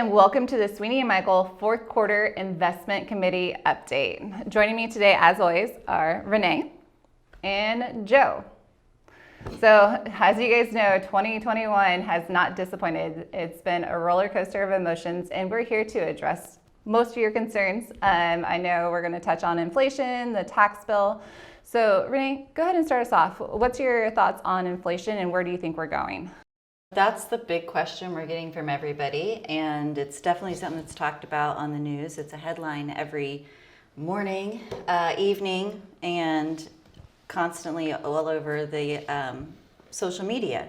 and welcome to the Sweeney and Michael fourth quarter investment committee update. Joining me today, as always, are Renee and Joe. So, as you guys know, 2021 has not disappointed. It's been a roller coaster of emotions, and we're here to address most of your concerns. I know we're going to touch on inflation, the tax bill. So, Renee, go ahead and start us off. What's your thoughts on inflation, and where do you think we're going? That's the big question we're getting from everybody, and it's definitely something that's talked about on the news. It's a headline every morning, evening, and constantly all over the social media.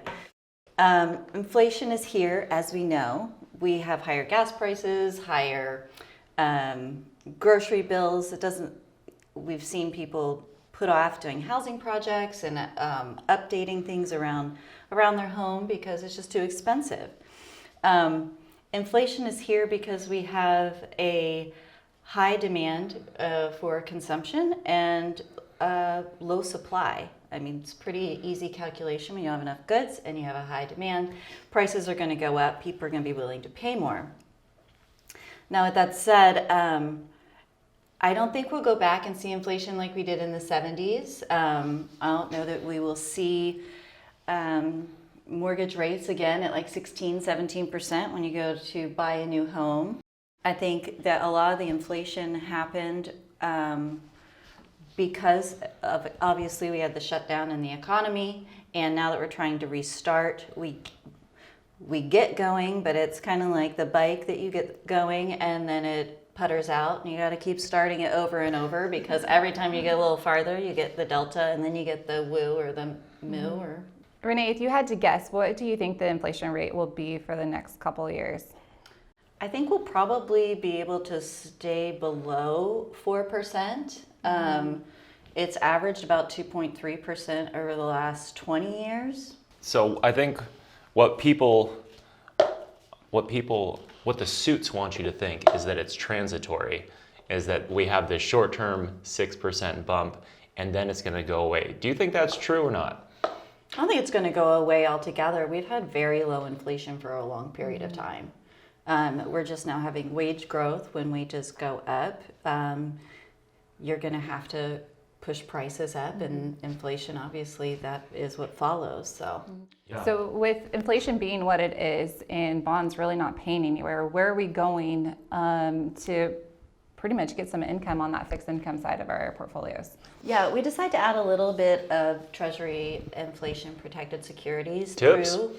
Inflation is here, as we know. We have higher gas prices, higher grocery bills. We've seen people put off doing housing projects and updating things around their home because it's just too expensive. Inflation is here because we have a high demand for consumption and low supply. I mean, it's pretty easy calculation. When you have enough goods and you have a high demand, prices are going to go up. People are going to be willing to pay more. Now, with that said, I don't think we'll go back and see inflation like we did in the 70s. I don't know that we will see mortgage rates again at like 16-17% when you go to buy a new home. I think that a lot of the inflation happened because of, obviously, we had the shutdown in the economy, and now that we're trying to restart, we get going, but it's kind of like the bike that you get going and then it putters out, and you got to keep starting it over and over because every time you get a little farther, you get the delta, and then you get the woo or the moo. Or Renee, if you had to guess, what do you think the inflation rate will be for the next couple of years? I think we'll probably be able to stay below 4%. It's averaged about 2.3% over the last 20 years. So I think what the suits want you to think is that it's transitory, is that we have this short-term 6% bump and then it's going to go away. Do you think that's true or not? I don't think it's going to go away altogether. We've had very low inflation for a long period of time. We're just now having wage growth. When wages go up, you're going to have to push prices up, and inflation, obviously, that is what follows. So, Yeah. So with inflation being what it is and bonds really not paying anywhere, where are we going to pretty much get some income on that fixed income side of our portfolios? yeah, we decided to add a little bit of Treasury inflation protected securities Tips. through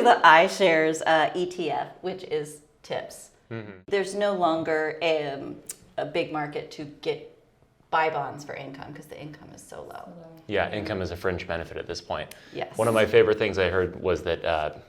the iShares ETF, which is TIPS. Mm-hmm. There's no longer a big market to buy bonds for income because the income is so low. Yeah, income is a fringe benefit at this point. Yes. One of my favorite things I heard was that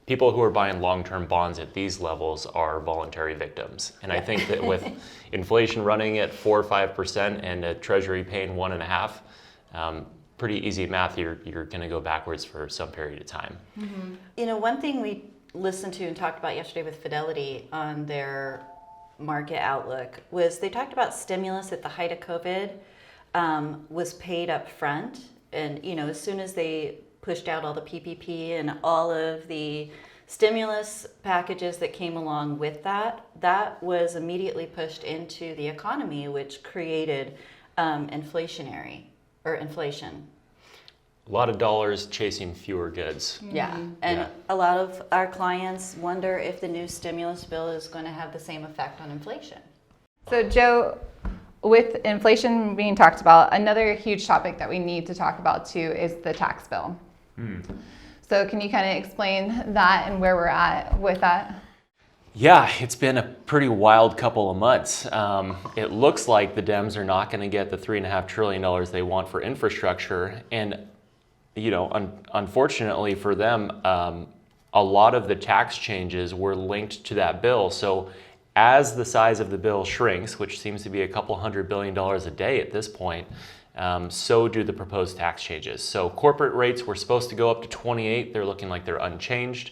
people who are buying long-term bonds at these levels are voluntary victims. And I think that with inflation running at 4 or 5% and a Treasury paying 1.5%, pretty easy math, you're going to go backwards for some period of time. Mm-hmm. You know, one thing we listened to and talked about yesterday with Fidelity on their market outlook was they talked about stimulus at the height of COVID was paid up front. And, you know, as soon as they pushed out all the PPP and all of the stimulus packages that came along with that was immediately pushed into the economy, which created inflation. A lot of dollars chasing fewer goods. Yeah, and a lot of our clients wonder if the new stimulus bill is going to have the same effect on inflation. So Joe, with inflation being talked about, another huge topic that we need to talk about too is the tax bill. So can you kind of explain that and where we're at with that? Yeah, it's been a pretty wild couple of months. It looks like the Dems are not going to get the $3.5 trillion they want for infrastructure. And, you know, unfortunately for them, a lot of the tax changes were linked to that bill. So as the size of the bill shrinks, which seems to be a couple $100 billion a day at this point, so do the proposed tax changes. So corporate rates were supposed to go up to 28. They're looking like they're unchanged.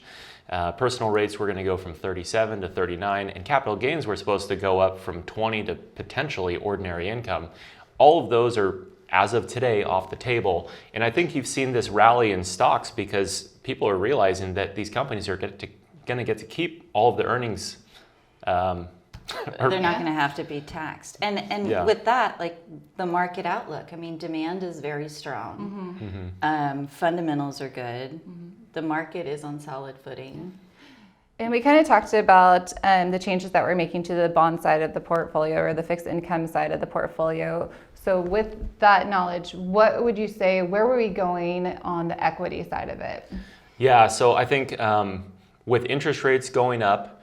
Personal rates were going to go from 37 to 39, and capital gains were supposed to go up from 20 to potentially ordinary income. All of those are, as of today, off the table. And I think you've seen this rally in stocks because people are realizing that these companies are going to get to keep all of the earnings. They're not going to have to be taxed. And Yeah. with that, like the market outlook, I mean, demand is very strong. Fundamentals are good. The market is on solid footing. And we kind of talked about the changes that we're making to the bond side of the portfolio or the fixed income side of the portfolio. So with that knowledge, what would you say, where were we going on the equity side of it? Yeah, so I think with interest rates going up,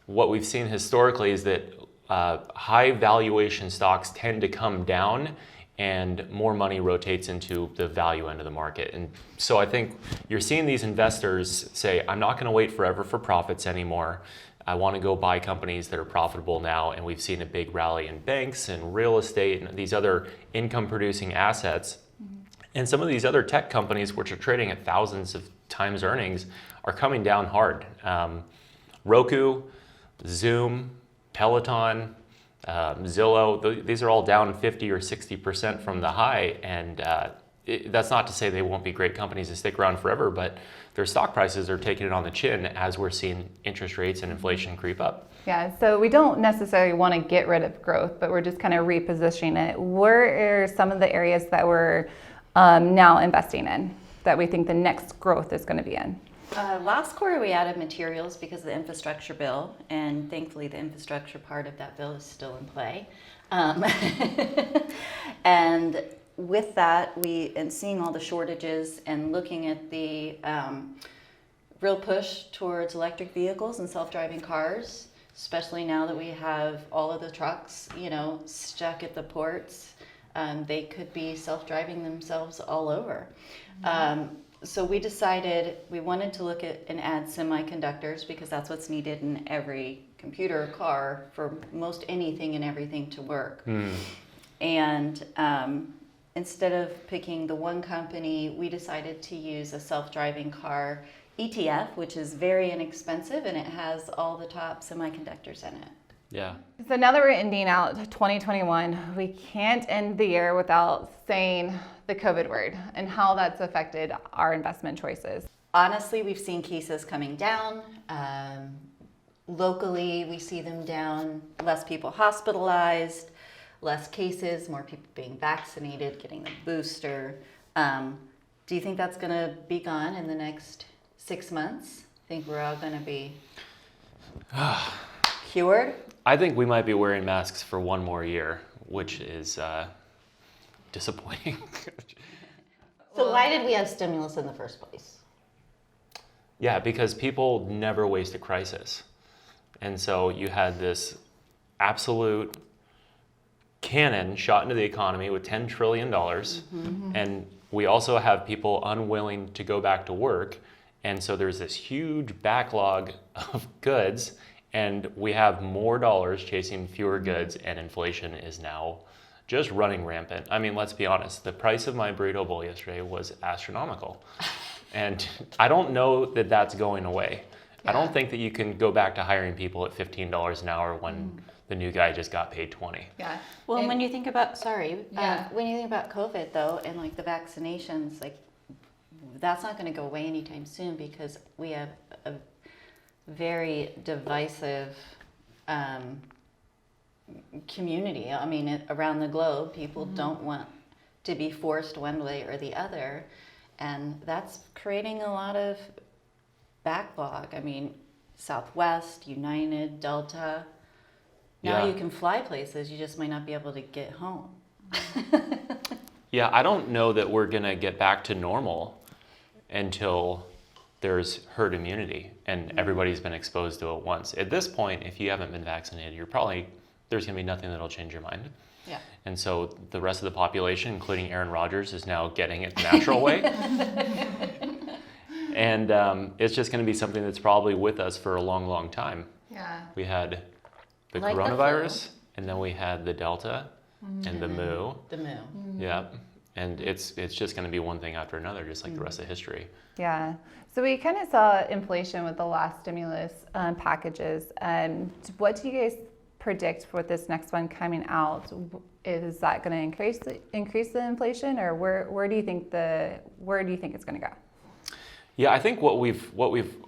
what we've seen historically is that high valuation stocks tend to come down and more money rotates into the value end of the market. And so I think you're seeing these investors say, I'm not going to wait forever for profits anymore. I want to go buy companies that are profitable now. And we've seen a big rally in banks and real estate and these other income producing assets. And some of these other tech companies, which are trading at thousands of times earnings, are coming down hard. Roku, Zoom, Peloton, Zillow, these are all down 50 or 60% from the high. And that's not to say they won't be great companies to stick around forever, but their stock prices are taking it on the chin as we're seeing interest rates and inflation creep up. Yeah, so we don't necessarily want to get rid of growth, but we're just kind of repositioning it. Where are some of the areas that we're now investing in that we think the next growth is going to be in? Last quarter, we added materials because of the infrastructure bill, and thankfully the infrastructure part of that bill is still in play. And with that, and seeing all the shortages and looking at the real push towards electric vehicles and self-driving cars, especially now that we have all of the trucks, stuck at the ports, they could be self-driving themselves all over. So we decided we wanted to look at and add semiconductors because that's what's needed in every computer or car for most anything and everything to work. And instead of picking the one company, we decided to use a self-driving car ETF, which is very inexpensive and it has all the top semiconductors in it. Yeah. So now that we're ending out 2021, we can't end the year without saying the COVID word and how that's affected our investment choices. Honestly, we've seen cases coming down. Locally, we see them down, less people hospitalized, less cases, more people being vaccinated, getting the booster. Do you think that's going to be gone in the next 6 months? Think we're all going to be cured? I think we might be wearing masks for one more year, which is disappointing. So why did we have stimulus in the first place? Yeah, because people never waste a crisis. And so you had this absolute cannon shot into the economy with $10 trillion. And we also have people unwilling to go back to work. And so there's this huge backlog of goods. And we have more dollars chasing fewer goods, and inflation is now just running rampant. I mean, let's be honest. The price of my burrito bowl yesterday was astronomical. And I don't know that that's going away. Yeah. I don't think that you can go back to hiring people at $15 an hour when the new guy just got paid $20. Yeah. Well, and when you think about, Yeah. when you think about COVID though, and like the vaccinations, like that's not going to go away anytime soon because we have a very divisive community. I mean, around the globe, people don't want to be forced one way or the other, and that's creating a lot of backlog. I mean, Southwest, United, Delta. Now you can fly places, you just might not be able to get home. Yeah, I don't know that we're going to get back to normal until there's herd immunity and everybody's been exposed to it once. At this point, if you haven't been vaccinated, there's going to be nothing that'll change your mind. Yeah. And so the rest of the population, including Aaron Rodgers, is now getting it the natural way. And it's just going to be something that's probably with us for a long, long time. Yeah. We had the Like the coronavirus, and then we had the Delta and the Mu. The Mu. Yeah. And it's just going to be one thing after another, just like the rest of history. Yeah. So we kind of saw inflation with the last stimulus packages. What do you guys predict for this next one coming out? Is that going to increase the inflation, or where do you think it's going to go? Yeah, I think what we've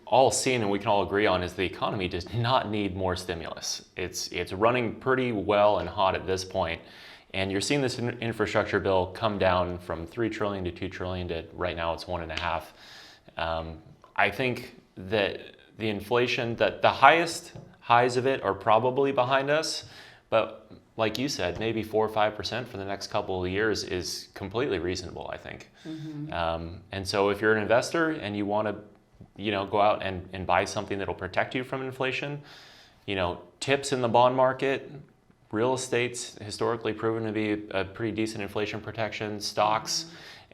all seen and we can all agree on is the economy does not need more stimulus. It's running pretty well and hot at this point, and you're seeing this infrastructure bill come down from 3 trillion to 2 trillion to right now it's 1.5. I think that the inflation, that the highest highs of it are probably behind us, but like you said, maybe 4 or 5% for the next couple of years is completely reasonable, I think. And so if you're an investor and you want to, go out and buy something that'll protect you from inflation, tips in the bond market, real estate's historically proven to be a pretty decent inflation protection, stocks,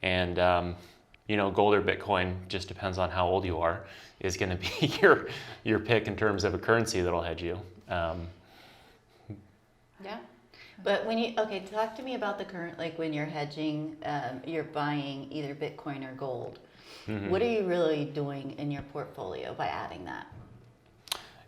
and gold or Bitcoin, just depends on how old you are, is going to be your pick in terms of a currency that'll hedge you. Yeah. But talk to me about the current, like when you're hedging, you're buying either Bitcoin or gold. What are you really doing in your portfolio by adding that?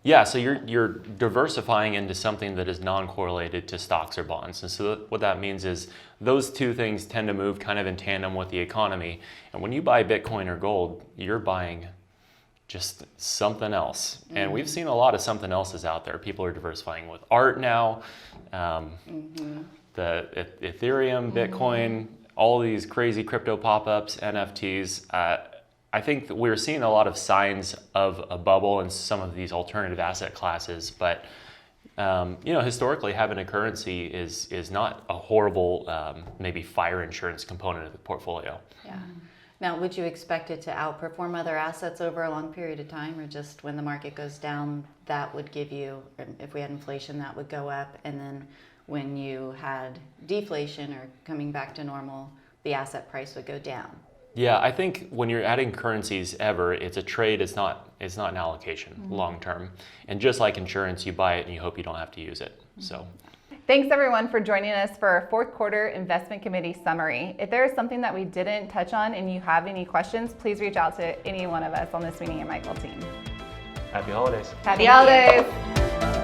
Yeah, so you're diversifying into something that is non-correlated to stocks or bonds. And so what that means is those two things tend to move kind of in tandem with the economy. And when you buy Bitcoin or gold, you're buying just something else. And we've seen a lot of something else's out there. People are diversifying with art now, the Ethereum, Bitcoin, all these crazy crypto pop-ups, NFTs. I think that we're seeing a lot of signs of a bubble in some of these alternative asset classes, but historically having a currency is not a horrible maybe fire insurance component of the portfolio. Yeah. Now, would you expect it to outperform other assets over a long period of time, or just when the market goes down, that would give you, if we had inflation, that would go up, and then when you had deflation or coming back to normal, the asset price would go down? Yeah, I think when you're adding currencies ever, it's a trade, it's not an allocation long term. And just like insurance, you buy it and you hope you don't have to use it. So Thanks everyone for joining us for our fourth quarter investment committee summary. If there is something that we didn't touch on and you have any questions, please reach out to any one of us on the Sweeney and Michael team. happy holidays. Happy holidays.